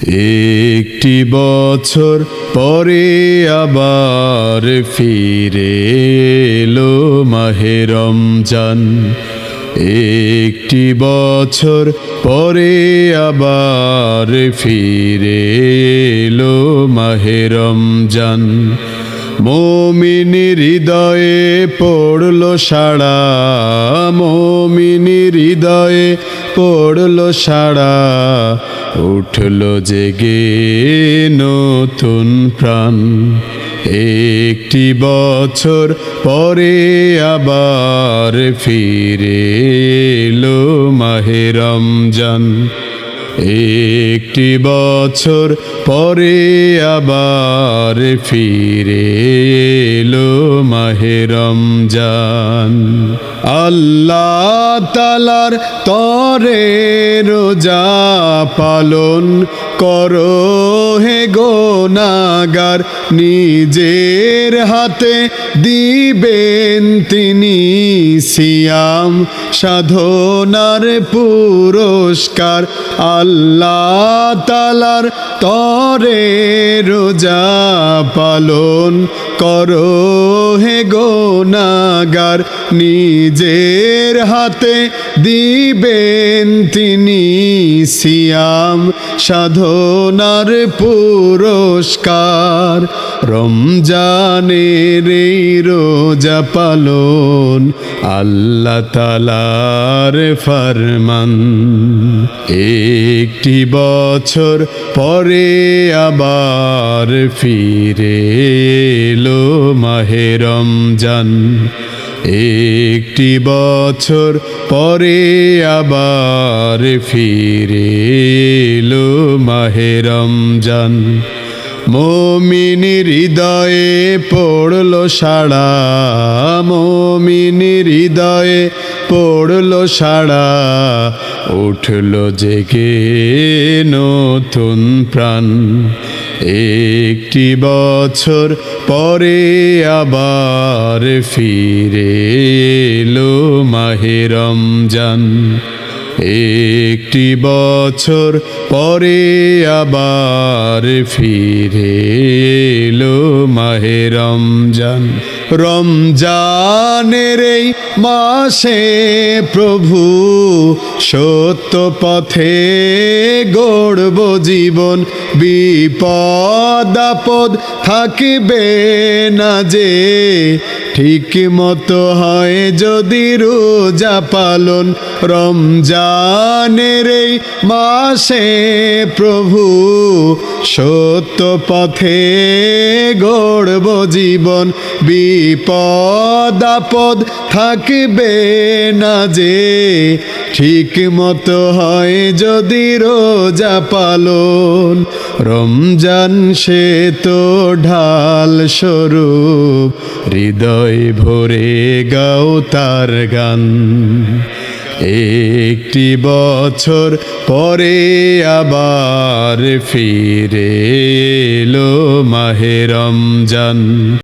একটি বছর পরে আবার ফিরে এলো মাহে রমজান। একটি বছর পরে আবার ফিরে এলো মাহে রমজান। মুমিন হৃদয়ে পড়লো সাড়া, মুমিন হৃদয়ে পড়লো সাড়া, উঠলো জেগে নতুন প্রাণ। একটি বছর পরে আবার ফিরে এলো মাহে রমজান। একটি বছর পরে আবার ফিরে এলো মাহে রমজান। আল্লাহ তাআলার তরে রোজা পালন করো হে গুনাহগার, নিজের হাতে দিবেন তিনি সিয়াম সাধনার পুরস্কার। আল্লাহ তাআলার তরে রোজা পালন করো হে গুনাহগার, নিজের হাতে দিবেন তিনি সিয়াম সাধনার পুরস্কার। রমজানের এই রোজা পালন আল্লাহ তাআলার ফরমান। একটি বছর পরে আবার ফিরে এলো মাহে রমজান। একটি বছর পরে আবার ফিরে এলো মাহে রমজান। মুমিন হৃদয়ে পড়লো সাড়া, মুমিন হৃদয়ে পড়লো সাড়া, উঠলো জেগে নতুন প্রাণ। একটি বছর পরে আবার ফিরে এলো মাহে রমজান। একটি বছর পরে আবার ফিরে এলো মাহে রমজান। রমজানের এই মাসে প্রভু সত্য পথে গড়ব জীবন, বিপদ আপদ থাকবে না যে, ঠিক মতো হয় যদি রোজা পালন। রমজানের এই মাসে প্রভু সত্য পথে গড়ব জীবন, বিপদ আপদ থাকবে না যে, ঠিক মতো হয় যদি রোজা পালন। রমজান সে তো ঢাল স্বরূপ, হৃদয় ভরে গাও তার গান। একটি বছর পরে আবার ফিরে এলো মাহে রমজান।